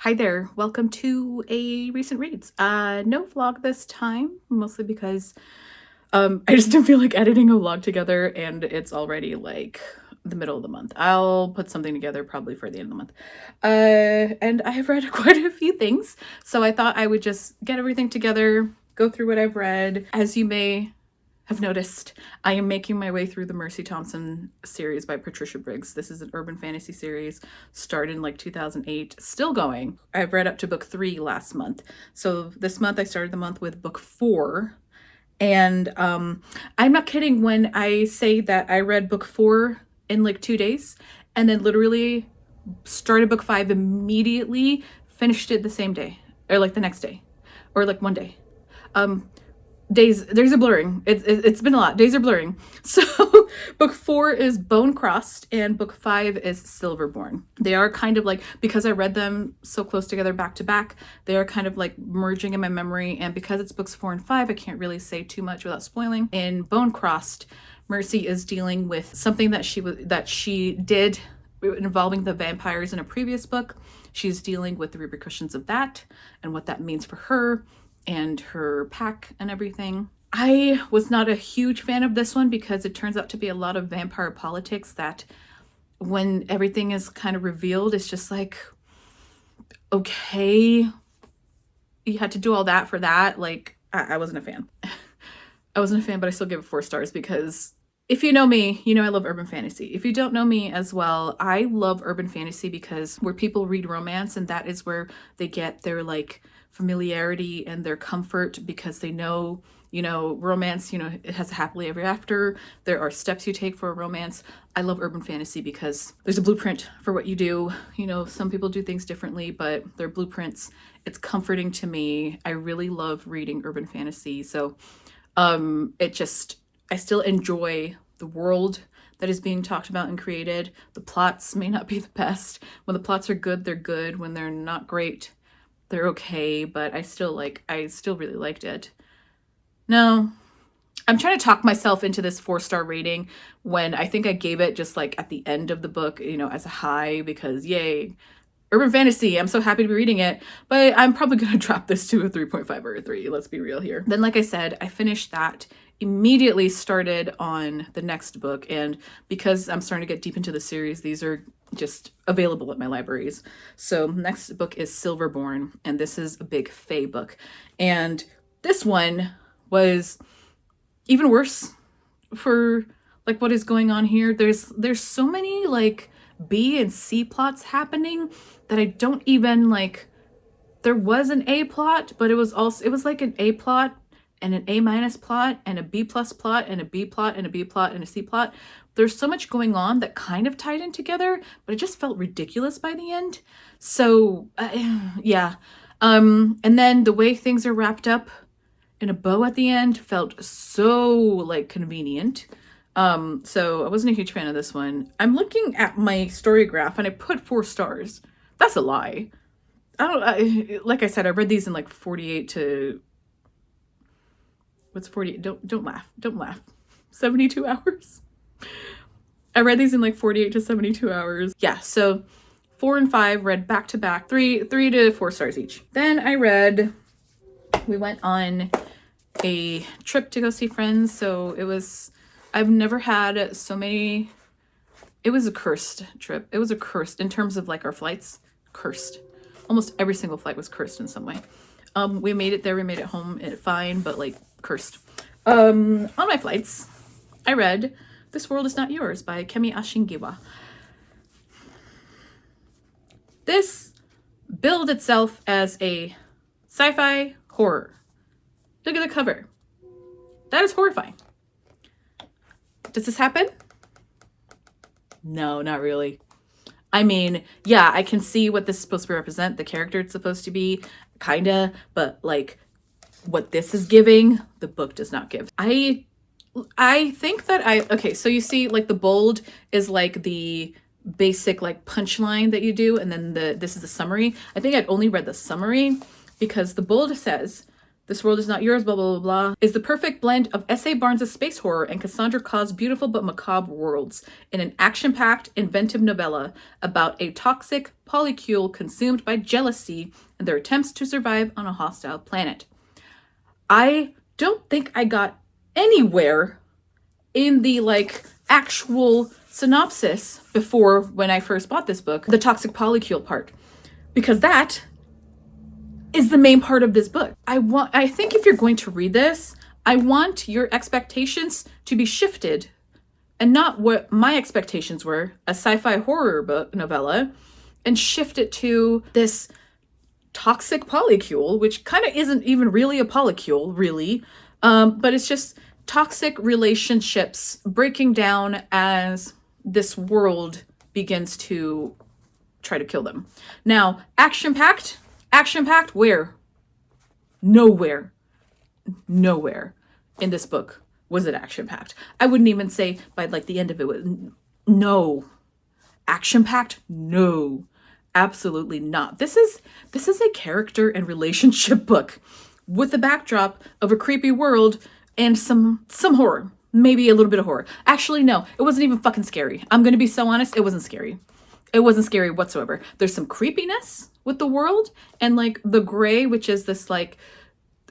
Hi there, welcome to a recent reads. No vlog this time, mostly because I just didn't feel like editing a vlog together and it's already like the middle of the month. I'll put something together probably for the end of the month. And I have read quite a few things, so I thought I would just get everything together, go through what I've read. As you may have noticed, I am making my way through the Mercy Thompson series by Patricia Briggs. This is an urban fantasy series, started in like 2008, still going. I've read up to book 3 last month. So this month I started the month with book 4. And I'm not kidding when I say that I read book 4 in like 2 days and then literally started book 5 immediately, finished it the same day or like the next day or like one day. Days are blurring. It's been a lot. Days are blurring. So book 4 is Bone Crossed and book 5 is Silverborn. They are kind of like, because I read them so close together back to back, they are kind of like merging in my memory. And because it's books 4 and 5, I can't really say too much without spoiling. In Bone Crossed, Mercy is dealing with something that she did involving the vampires in a previous book. She's dealing with the repercussions of that and what that means for her and her pack and everything. I was not a huge fan of this one because it turns out to be a lot of vampire politics that when everything is kind of revealed, it's just like, okay, you had to do all that for that. Like, I wasn't a fan. I wasn't a fan, but I still give it 4 stars because if you know me, you know I love urban fantasy. If you don't know me as well, I love urban fantasy because where people read romance, and that is where they get their like familiarity and their comfort because they know, romance, it has a happily ever after. There are steps you take for a romance. I love urban fantasy because there's a blueprint for what you do. Some people do things differently, but they're blueprints. It's comforting to me. I really love reading urban fantasy. So I still enjoy the world that is being talked about and created. The plots may not be the best. When the plots are good, they're good. When they're not great, they're okay, but I still really liked it. No, I'm trying to talk myself into this 4-star rating when I think I gave it just like at the end of the book, as a high because yay, urban fantasy. I'm so happy to be reading it, but I'm probably going to drop this to a 3.5 or a 3. Let's be real here. Then, like I said, I finished that, immediately started on the next book. And because I'm starting to get deep into the series, these are just available at my libraries. So next book is Silverborn, and this is a big fae book. And this one was even worse for like what is going on here. There's so many like B and C plots happening that I don't even like. There was an A plot, but it was like an A plot and an A minus plot and a B plus plot and a B plot and a B plot and a C plot. There's so much going on that kind of tied in together, but it just felt ridiculous by the end. So yeah. And then the way things are wrapped up in a bow at the end felt so like convenient. So I wasn't a huge fan of this one. I'm looking at my story graph and I put 4 stars. That's a lie. Like I said, I read these in like 48 to, what's 48? Don't laugh. 72 hours. I read these in like 48 to 72 hours. Yeah, so 4 and 5 read back to back, 3 to 4 stars each. Then we went on a trip to go see friends. So I've never had so many. It was a cursed trip. It was a cursed in terms of like our flights, cursed. Almost every single flight was cursed in some way. We made it there. We made it home fine, but like cursed. On my flights, I read This World Is Not Yours by Kemi Ashing-Giwa. This billed itself as a sci-fi horror. Look at the cover. That is horrifying. Does this happen? No, not really. I mean, yeah, I can see what this is supposed to represent, the character it's supposed to be, kinda, but like what this is giving, the book does not give. I think that okay, so you see like the bold is like the basic like punchline that you do, and then this is the summary. I think I'd only read the summary because the bold says, This World Is Not Yours, blah, blah, blah, blah, is the perfect blend of S.A. Barnes' space horror and Cassandra Claus' beautiful but macabre worlds in an action-packed, inventive novella about a toxic polycule consumed by jealousy and their attempts to survive on a hostile planet. I don't think I got anywhere in the, like, actual synopsis before when I first bought this book, the toxic polycule part, because that is the main part of this book. I think if you're going to read this, I want your expectations to be shifted and not what my expectations were, a sci-fi horror book novella, and shift it to this toxic polycule, which kind of isn't even really a polycule, really, but it's just toxic relationships breaking down as this world begins to try to kill them. Now, action-packed, where? Nowhere in this book was it action-packed. I wouldn't even say by like the end of it was no. Action-packed? No. Absolutely not. This is a character and relationship book with the backdrop of a creepy world and some horror. Maybe a little bit of horror. Actually, no. It wasn't even fucking scary. I'm going to be so honest. It wasn't scary. It wasn't scary whatsoever. There's some creepiness with the world and like the gray, which is this like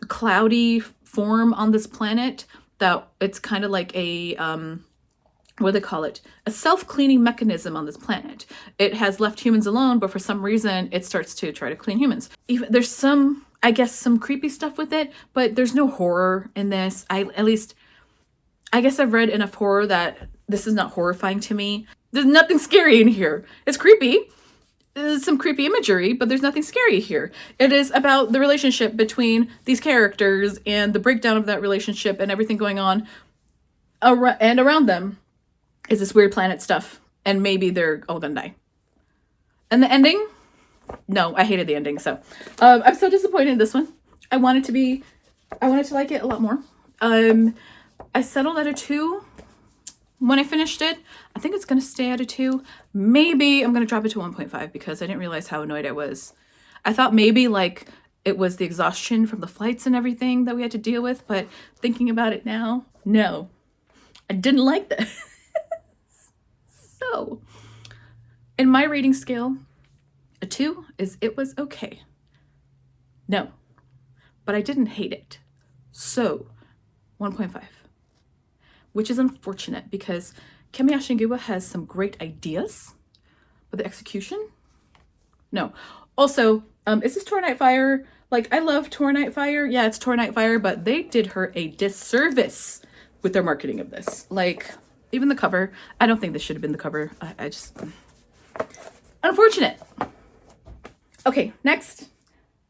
cloudy form on this planet that it's kind of like a, what do they call it? A self-cleaning mechanism on this planet. It has left humans alone, but for some reason it starts to try to clean humans. Even there's some, I guess, some creepy stuff with it, but there's no horror in this. I guess I've read enough horror that this is not horrifying to me. There's nothing scary in here. It's creepy. There's some creepy imagery, but there's nothing scary here. It is about the relationship between these characters and the breakdown of that relationship and everything going on around them is this weird planet stuff. And maybe they're all gonna die. And the ending? No, I hated the ending. So I'm so disappointed in this one. I wanted to like it a lot more. I settled at a 2 when I finished it. I think it's going to stay at a 2. Maybe I'm going to drop it to 1.5 because I didn't realize how annoyed I was. I thought maybe like it was the exhaustion from the flights and everything that we had to deal with, but thinking about it now, no, I didn't like that. So in my rating scale, a 2 is it was okay. No, but I didn't hate it. So 1.5. Which is unfortunate because Kemi Ashing-Giwa has some great ideas, but the execution? No. Also, is this Tor Nightfire? Like, I love Tor Nightfire. Yeah, it's Tor Nightfire, but they did her a disservice with their marketing of this. Like, even the cover. I don't think this should have been the cover. I just... Unfortunate. Okay, next.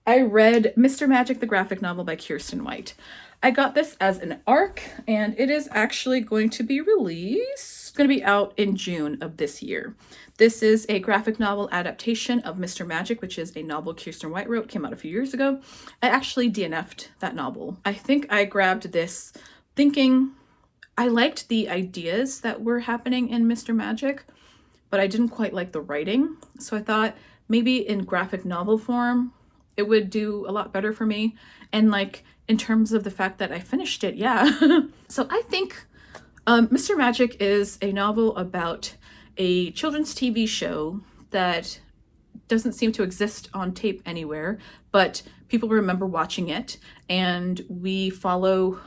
I read Mr. Magic, the graphic novel by Keirsten White. I got this as an ARC, and it is actually going to be released. It's going to be out in June of this year. This is a graphic novel adaptation of Mr. Magic, which is a novel Keirsten White wrote, came out a few years ago. I actually DNF'd that novel. I think I grabbed this thinking I liked the ideas that were happening in Mr. Magic, but I didn't quite like the writing. So I thought maybe in graphic novel form, it would do a lot better for me. And like, in terms of the fact that I finished it, yeah. So I think Mr. Magic is a novel about a children's TV show that doesn't seem to exist on tape anywhere, but people remember watching it. And we follow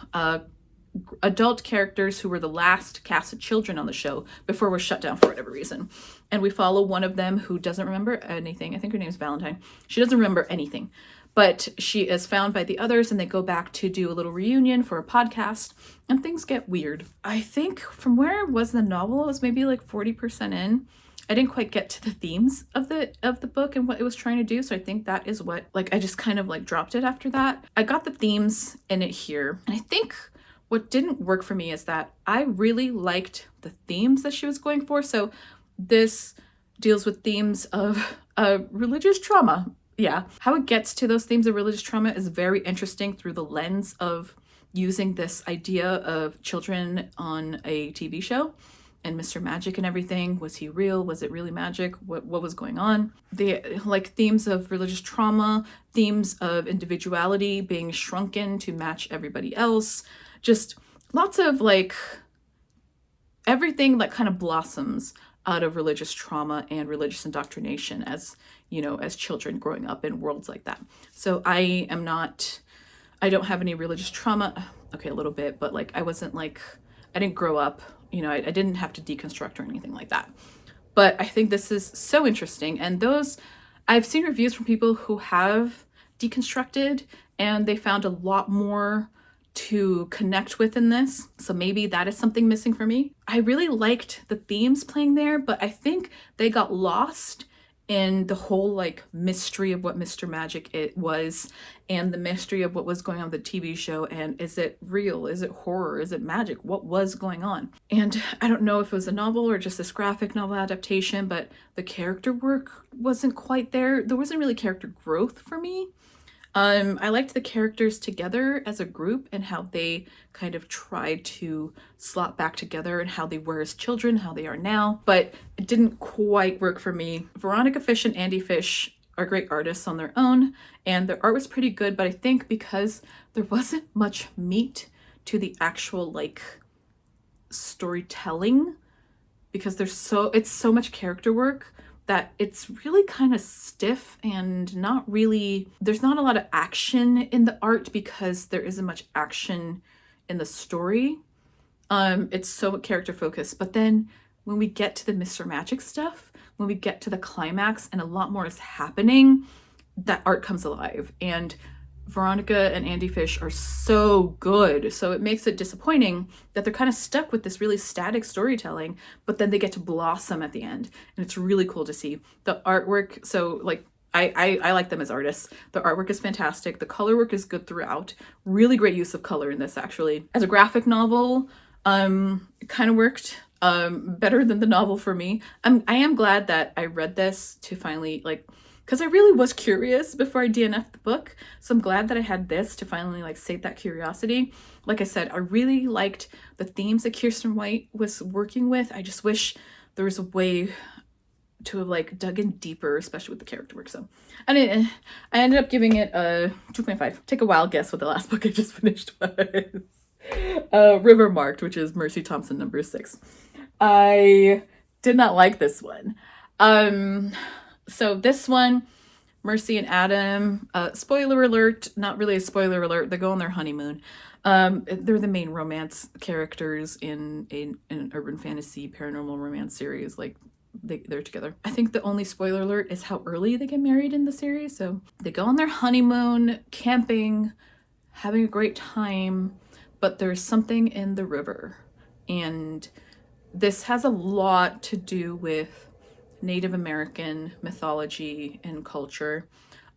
adult characters who were the last cast of children on the show before we're shut down for whatever reason. And we follow one of them who doesn't remember anything. I think her name's Valentine. She doesn't remember anything. But she is found by the others and they go back to do a little reunion for a podcast and things get weird. I think from where I was in the novel, it was maybe like 40% in. I didn't quite get to the themes of the book and what it was trying to do. So I think that is what, like, I just kind of like dropped it after that. I got the themes in it here. And I think what didn't work for me is that I really liked the themes that she was going for. So this deals with themes of religious trauma. Yeah, how it gets to those themes of religious trauma is very interesting through the lens of using this idea of children on a TV show. and Mr. Magic and everything. Was he real? Was it really magic? What was going on? The like themes of religious trauma, themes of individuality being shrunken to match everybody else. Just lots of like everything that kind of blossoms out of religious trauma and religious indoctrination as, you know, as children growing up in worlds like that. So I don't have any religious trauma. Okay, a little bit, but like I didn't grow up, you know, I didn't have to deconstruct or anything like that. But I think this is so interesting. And I've seen reviews from people who have deconstructed and they found a lot more to connect with in this. So maybe that is something missing for me. I really liked the themes playing there, but I think they got lost in the whole like mystery of what Mr. Magic it was and the mystery of what was going on with the TV show. And is it real? Is it horror? Is it magic? What was going on? And I don't know if it was a novel or just this graphic novel adaptation, but the character work wasn't quite there. There wasn't really character growth for me. I liked the characters together as a group and how they kind of tried to slot back together and how they were as children, how they are now, but it didn't quite work for me. Veronica Fish and Andy Fish are great artists on their own, and their art was pretty good, but I think because there wasn't much meat to the actual like storytelling, because it's so much character work that it's really kind of stiff and there's not a lot of action in the art because there isn't much action in the story. It's so character focused. But then when we get to the Mr. Magic stuff, when we get to the climax and a lot more is happening, that art comes alive. And Veronica and Andy Fish are so good. So it makes it disappointing that they're kind of stuck with this really static storytelling, but then they get to blossom at the end. And it's really cool to see the artwork. So like, I like them as artists. The artwork is fantastic. The color work is good throughout. Really great use of color in this, actually. As a graphic novel, it kind of worked better than the novel for me. I am glad that I read this to finally like, because I really was curious before I DNF'd the book. So I'm glad that I had this to finally like sate that curiosity. Like I said, I really liked the themes that Keirsten White was working with. I just wish there was a way to have like dug in deeper, especially with the character work. So I ended up giving it a 2.5. Take a wild guess what the last book I just finished was. River Marked, which is Mercy Thompson number 6. I did not like this one. So this one, Mercy and Adam, spoiler alert, not really a spoiler alert, they go on their honeymoon. They're the main romance characters in an urban fantasy paranormal romance series. Like they're together. I think the only spoiler alert is how early they get married in the series. So they go on their honeymoon, camping, having a great time, but there's something in the river. And this has a lot to do with Native American mythology and culture.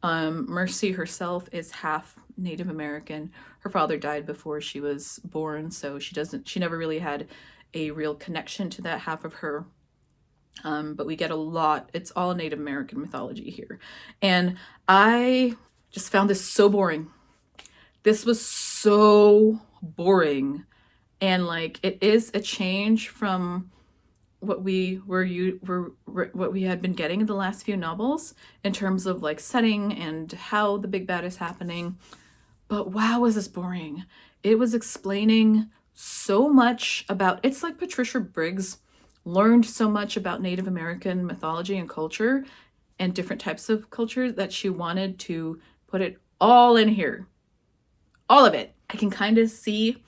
Mercy herself is half Native American. Her father died before she was born, so she never really had a real connection to that half of her. But we get a lot, it's all Native American mythology here. And I just found this so boring. This was so boring. And like, it is a change from what we had been getting in the last few novels in terms of like setting and how the big bad is happening. But wow, was this boring. It was explaining so much about, it's like Patricia Briggs learned so much about Native American mythology and culture and different types of culture that she wanted to put it all in here. All of it. I can kind of see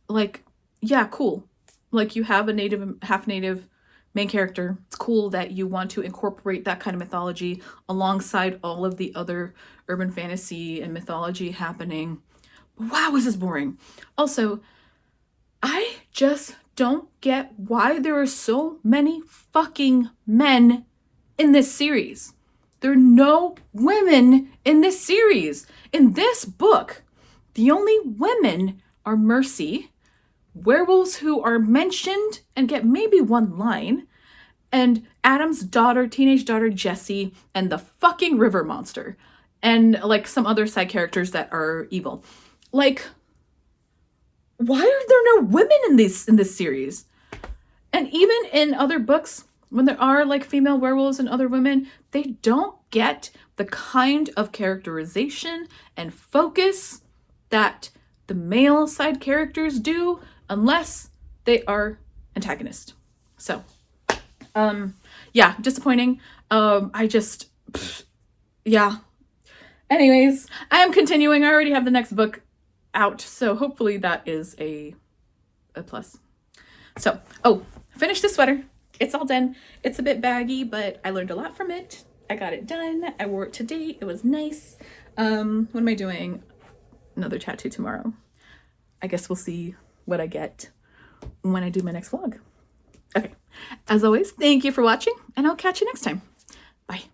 like, yeah, cool. Like you have a half native main character. It's cool that you want to incorporate that kind of mythology alongside all of the other urban fantasy and mythology happening. Wow, is this boring. Also, I just don't get why there are so many fucking men in this series. There are no women in this series. In this book, the only women are Mercy, werewolves who are mentioned and get maybe one line, and Adam's teenage daughter Jessie, and the fucking river monster, and like some other side characters that are evil. Like, why are there no women in this series? And even in other books, when there are like female werewolves and other women, they don't get the kind of characterization and focus that the male side characters do unless they are antagonists. So, yeah, disappointing. Yeah. Anyways, I am continuing. I already have the next book out, so hopefully that is a plus. So, oh, finished the sweater. It's all done. It's a bit baggy, but I learned a lot from it. I got it done. I wore it today. It was nice. What am I doing? Another tattoo tomorrow. I guess we'll see what I get when I do my next vlog. Okay. As always, thank you for watching, and I'll catch you next time. Bye.